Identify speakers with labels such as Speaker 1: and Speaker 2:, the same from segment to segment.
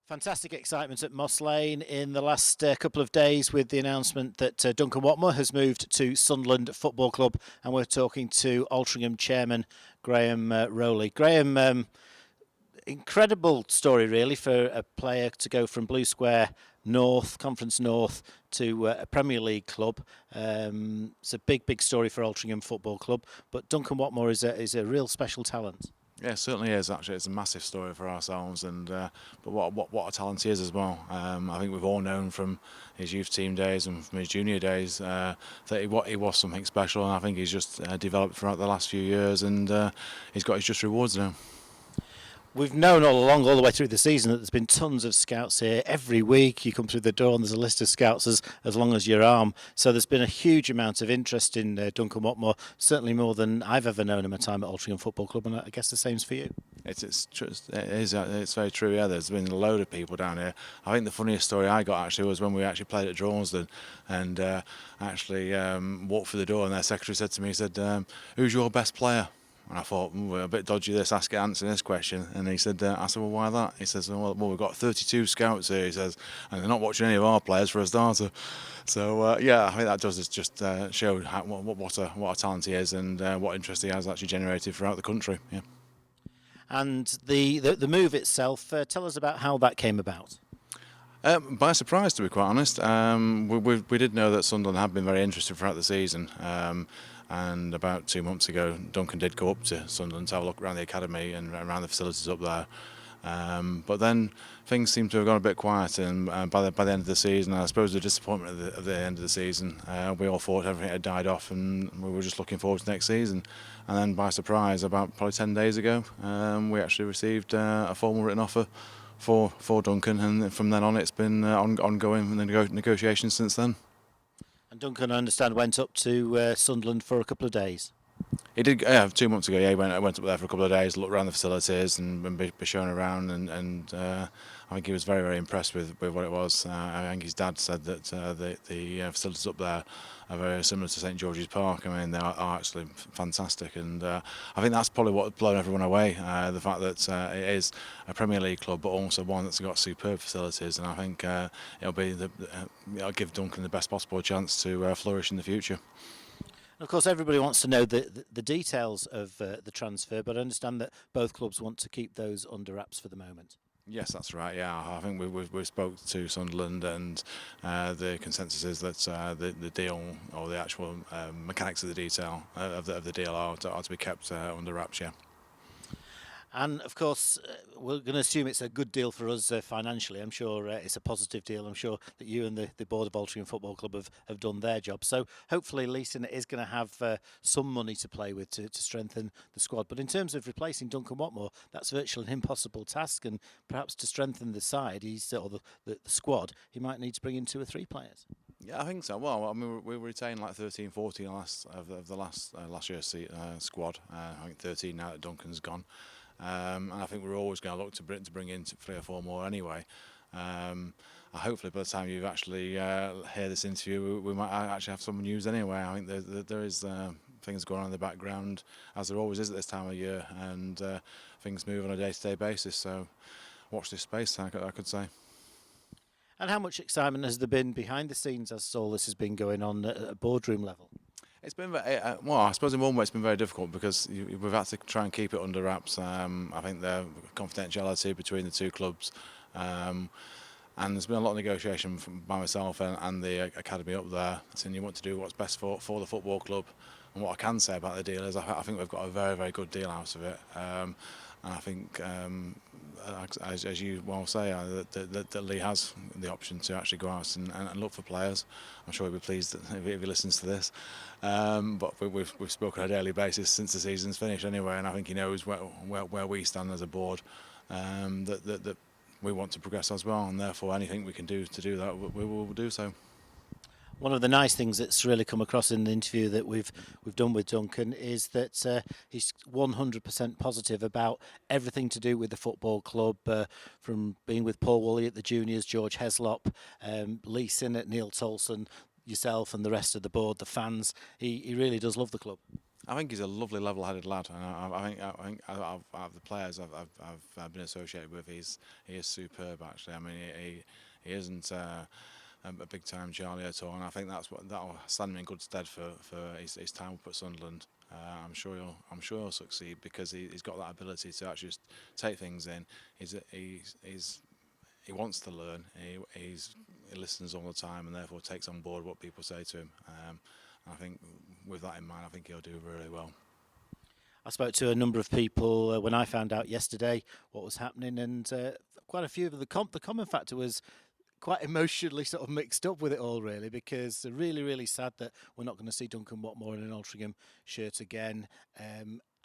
Speaker 1: Fantastic excitement at Moss Lane in the last couple of days with the announcement that Duncan Watmore has moved to Sunderland Football Club, and we're talking to Altrincham Chairman Grahame Rowley. Grahame, incredible story really for a player to go from Blue Square North, Conference North, to a Premier League club. It's a big story for Altrincham Football Club, but Duncan Watmore is a real special talent.
Speaker 2: Yeah, it certainly is. Actually, it's a massive story for ourselves, and but what a talent he is as well. I think we've all known from his youth team days and from his junior days that he was something special, and I think he's just developed throughout the last few years, and he's got his just rewards now.
Speaker 1: We've known all along, all the way through the season, that there's been tons of scouts here. Every week you come through the door and there's a list of scouts as long as your arm. So there's been a huge amount of interest in Duncan Watmore, certainly more than I've ever known in my time at Altrincham Football Club, and I guess the same's for you.
Speaker 2: It's very true. Yeah, there's been a load of people down here. I think the funniest story I got actually was when we actually played at Dronsden, and actually walked through the door, and their secretary said to me, he said, "Who's your best player?" And I thought, we're a bit dodgy this, answering this question. And he said, I said, well, why that? He says, well, we've got 32 scouts here, he says, and they're not watching any of our players for a starter. So, yeah, I think that does just show what a talent he is, and what interest he has actually generated throughout the country. Yeah.
Speaker 1: And the move itself, tell us about how that came about.
Speaker 2: By surprise, to be quite honest. We did know that Sunderland had been very interested throughout the season. And about 2 months ago, Duncan did go up to Sunderland to have a look around the academy and around the facilities up there. But then things seemed to have gone a bit quiet, and by the end of the season, I suppose the disappointment of the end of the season, we all thought everything had died off, and we were just looking forward to next season. And then, by surprise, about probably 10 days ago, we actually received a formal written offer for Duncan, and from then on, it's been ongoing negotiations since then.
Speaker 1: And Duncan, I understand, went up to Sunderland for a couple of days.
Speaker 2: He did, yeah, 2 months ago. Yeah, he went up there for a couple of days, looked around the facilities and be shown around, and I think he was very impressed with what it was. I think his dad said that the facilities up there are very similar to St George's Park. I mean, they are actually fantastic, and I think that's probably what blown everyone away. The fact that it is a Premier League club, but also one that's got superb facilities, and I think it'll give Duncan the best possible chance to flourish in the future.
Speaker 1: Of course, everybody wants to know the details of the transfer, but I understand that both clubs want to keep those under wraps for the moment.
Speaker 2: Yes, that's right. Yeah, I think we spoke to Sunderland, and the consensus is that the deal, or the actual mechanics of the detail of the deal are to be kept under wraps. Yeah.
Speaker 1: And of course, we're going to assume it's a good deal for us financially. I'm sure it's a positive deal. I'm sure that you and the board of Altrincham Football Club have done their job. So hopefully Leeson is going to have some money to play with to strengthen the squad. But in terms of replacing Duncan Watmore, that's virtually an impossible task. And perhaps to strengthen the side, or the squad, he might need to bring in 2 or 3 players.
Speaker 2: Yeah, I think so. Well, I mean, we retained like 13, 14 of the last year's squad. I think 13 now that Duncan's gone. And I think we're always going to look to bring in 3 or 4 more anyway. Hopefully, by the time you actually hear this interview, we might actually have some news anyway. I think there is things going on in the background, as there always is at this time of year, and things move on a day-to-day basis. So, watch this space, I could say.
Speaker 1: And how much excitement has there been behind the scenes as all this has been going on at a boardroom level?
Speaker 2: It's been well. I suppose in one way it's been very difficult because we've had to try and keep it under wraps. I think the confidentiality between the 2 clubs, and there's been a lot of negotiation by myself and the academy up there, saying you want to do what's best for the football club. And what I can say about the deal is I think we've got a very good deal out of it. And I think, as you well say, that Lee has the option to actually go out and look for players. I'm sure he'll be pleased if he listens to this. But we've spoken on a daily basis since the season's finished anyway, and I think he knows where we stand as a board, that we want to progress as well, and therefore anything we can do to do that, we will do so.
Speaker 1: One of the nice things that's really come across in the interview that we've done with Duncan is that he's 100% positive about everything to do with the football club, from being with Paul Woolley at the juniors, George Heslop, Lee Sinnott, Neil Tolson, yourself and the rest of the board, the fans. He really does love the club.
Speaker 2: I think he's a lovely, level-headed lad, and the players I've been associated with, he is superb. Actually, I mean, he isn't a big-time Charlie at all, and I think that'll stand him in good stead for his time up at Sunderland. I'm sure he'll succeed because he's got that ability to actually just take things in. He wants to learn. He listens all the time, and therefore takes on board what people say to him. I think with that in mind, I think he'll do really well.
Speaker 1: I spoke to a number of people when I found out yesterday what was happening, and quite a few of the common factor was quite emotionally sort of mixed up with it all, really, because they're really sad that we're not going to see Duncan Watmore in an Altrincham shirt again.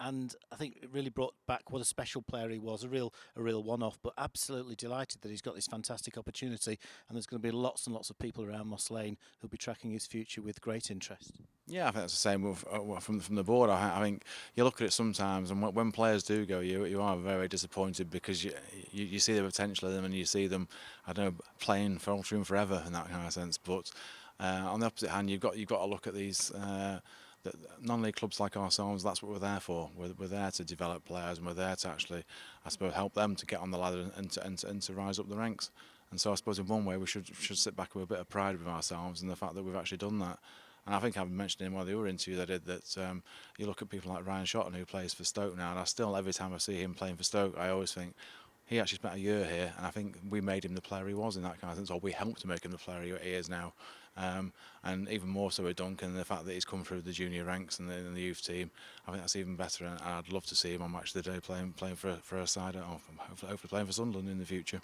Speaker 1: And I think it really brought back what a special player he was, a real one-off, but absolutely delighted that he's got this fantastic opportunity, and there's going to be lots and lots of people around Moss Lane who'll be tracking his future with great interest.
Speaker 2: Yeah, I think that's the same from the board. I think you look at it sometimes, and when players do go, you are very disappointed because you see the potential in them, and you see them, I don't know, playing for Altrincham forever in that kind of sense. But on the opposite hand, you've got to look at these. Non-league clubs like ourselves, that's what we're there for. We're there to develop players, and we're there to actually, I suppose, help them to get on the ladder and to rise up the ranks. And so I suppose in one way we should sit back with a bit of pride with ourselves and the fact that we've actually done that. And I think I've mentioned in one of the other interviews I did that you look at people like Ryan Shotton, who plays for Stoke now, and I still, every time I see him playing for Stoke, I always think, he actually spent a year here, and I think we made him the player he was in that kind of sense, or we helped to make him the player he is now. And even more so with Duncan, the fact that he's come through the junior ranks and the youth team, I think that's even better. And I'd love to see him on Match of the Day playing for a side, or hopefully playing for Sunderland in the future.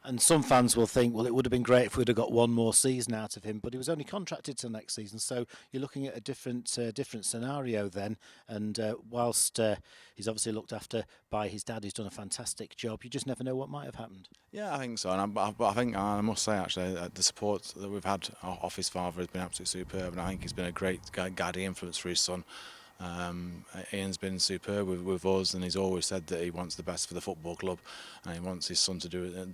Speaker 1: And some fans will think, well, it would have been great if we'd have got one more season out of him, but he was only contracted till next season, so you're looking at a different scenario then. And whilst he's obviously looked after by his dad, who's done a fantastic job, you just never know what might have happened.
Speaker 2: Yeah, I think so. But I think I must say actually the support that we've had off his father has been absolutely superb, and I think he's been a great guiding influence for his son. Ian's been superb with us, and he's always said that he wants the best for the football club, and he wants his son to do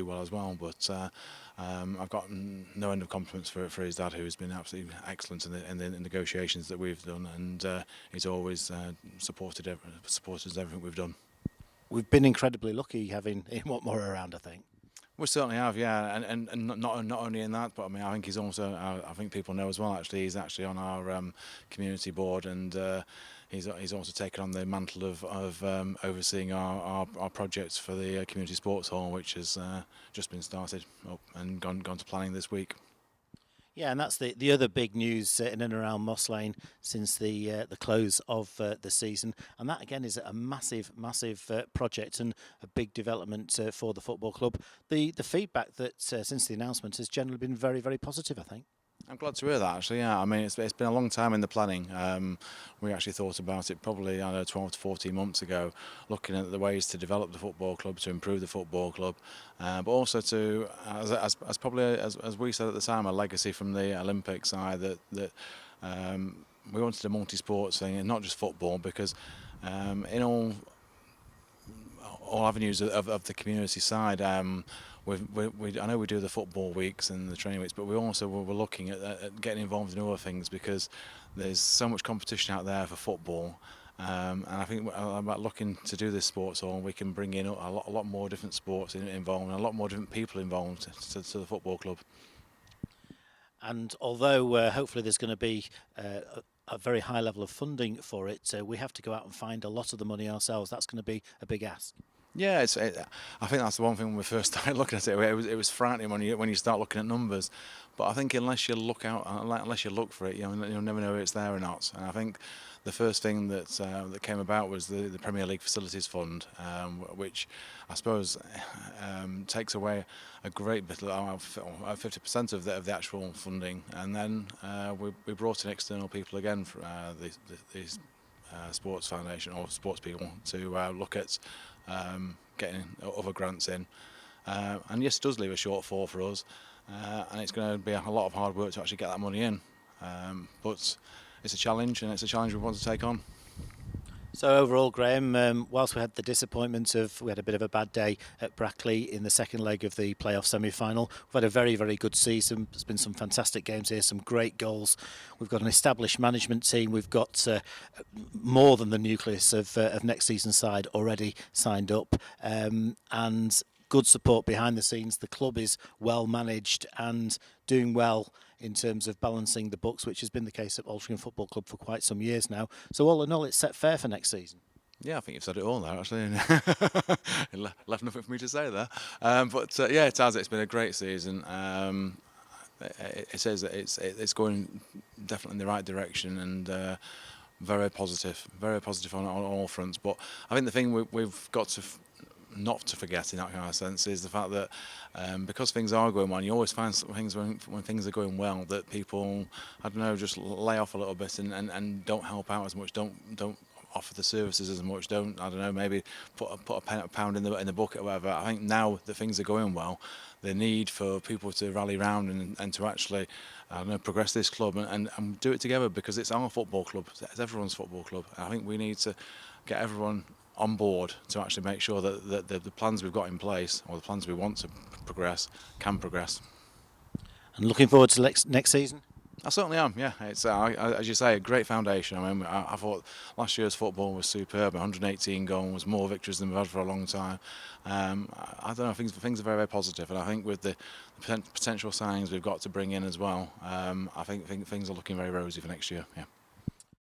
Speaker 2: well as well. But I've got no end of compliments for his dad, who has been absolutely excellent in the negotiations that we've done, and he's always supported everything we've done.
Speaker 1: We've been incredibly lucky having Ian Watmore around, I think.
Speaker 2: We certainly have, yeah, and not only in that, but I mean, I think he's also, I think people know as well, actually, he's actually on our community board, and he's also taken on the mantle of overseeing our projects for the community sports hall, which has just been started up and gone to planning this week.
Speaker 1: Yeah, and that's the other big news in and around Moss Lane since the close of the season, and that again is a massive project and a big development for the football club. The feedback that since the announcement has generally been very positive, I think.
Speaker 2: I'm glad to hear that, actually. Yeah, I mean, it's been a long time in the planning. We actually thought about it probably 12 to 14 months ago, looking at the ways to develop the football club, to improve the football club, but also to, as we said at the time, a legacy from the Olympic side that we wanted a multi-sports thing, and not just football, because in all avenues of the community side. I know we do the football weeks and the training weeks, but we're looking at getting involved in other things, because there's so much competition out there for football, and I think about looking to do this sports hall, we can bring in a lot more different sports involved, and a lot more different people involved to the football club.
Speaker 1: And although hopefully there's going to be a very high level of funding for it, we have to go out and find a lot of the money ourselves. That's going to be a big ask.
Speaker 2: Yeah, I think that's the one thing when we first started looking at it. It was frightening when you start looking at numbers, but I think unless you look for it, you'll never know if it's there or not. And I think the first thing that came about was the Premier League Facilities Fund, which I suppose takes away a great bit, 50% of the actual funding, and then we brought in external people again for the sports foundation or sports people to look at getting other grants in, and yes, it does leave a shortfall for us, and it's going to be a lot of hard work to actually get that money in, but it's a challenge, and it's a challenge we want to take on.
Speaker 1: So overall, Graham, whilst we had the disappointment of we had a bit of a bad day at Brackley in the second leg of the playoff semi-final, we've had a very, very good season. There's been some fantastic games here, some great goals. We've got an established management team. We've got more than the nucleus of next season's side already signed up, and good support behind the scenes. The club is well managed and doing well in terms of balancing the books, which has been the case at Altrincham Football Club for quite some years now. So all in all, it's set fair for next season.
Speaker 2: Yeah, I think you've said it all there, actually. It left nothing for me to say there. Yeah, it has. It's been a great season. It says that it's going definitely in the right direction, and very positive on all fronts. But I think the thing we've got to not to forget in that kind of sense is the fact that because things are going well, you always find things when things are going well that people, I don't know, just lay off a little bit and don't help out as much, don't offer the services as much, don't, I don't know, maybe put a pound in the bucket or whatever. I think now that things are going well, the need for people to rally round and to actually, I don't know, progress this club and do it together, because it's our football club, it's everyone's football club. I think we need to get everyone on board to actually make sure that the plans we've got in place, or the plans we want to progress, can progress.
Speaker 1: And looking forward to next season?
Speaker 2: I certainly am, yeah. It's, as you say, a great foundation. I mean, I thought last year's football was superb. 118 goals, more victories than we've had for a long time. I don't know, things are very, very positive, and I think with the potential signings we've got to bring in as well, I think things are looking very rosy for next year, yeah.